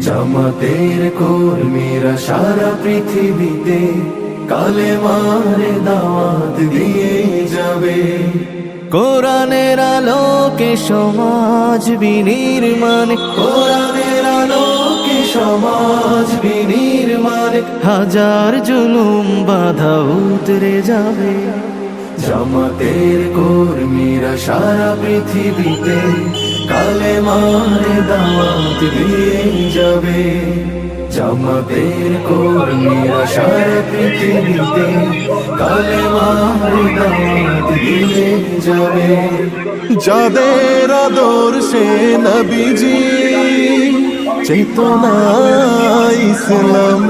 জামাতের কর্মীরা সারা পৃথিবীতে কালেমার দাওয়াত দিয়ে যাবে। কোরআনের আলোকে সমাজ বিনির্মাণ, কোরআনের আলোকে সমাজ বিনির্মাণ, হাজার জুলুম বাধা উতরে যাবে। জামাতের কর্মীরা সারা পৃথিবীতে কালেমার দাওয়াত দিয়ে যাবে। জামাতের কর্মীরা সারা পৃথিবীতে কালেমার দাওয়াত দিয়ে যাবে। যাদের আদর্শে নবীজি চেতনা ইসলাম,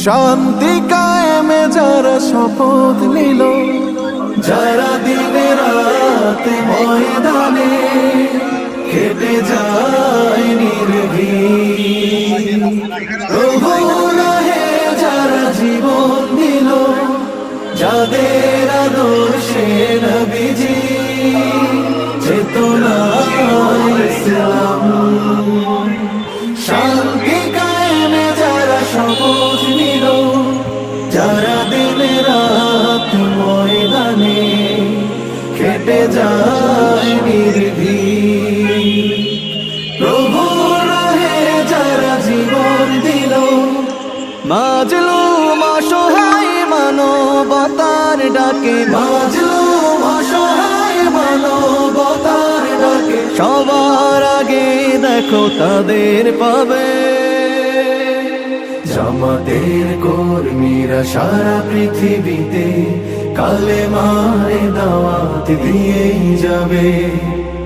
শান্তি কায়েমে যারা শপথ নিল, যারা দিনে রাতে ময়দানে খেটে যায় নির্ভীক, প্রভু রাহে যারা জীবন দিল, যাদের আদর্শে নবীজি চেতনা ইসলাম, শান্তি কায়েমে যারা শপথ নিল, যারা দিনে রাত ময়দানে খেটে যায় নির্ভীক, প্রভু রাহে যারা জীবন দিল, মাজলুম অসহায় মানবতার ডাকে, মাজলুম অসহায় মানবতার ডাকে, সবার আগে দেখো তাদের পাবে। জামাতের কর্মীরা সারা পৃথিবীতে কালেমার দাওয়াত দিয়ে যাবে।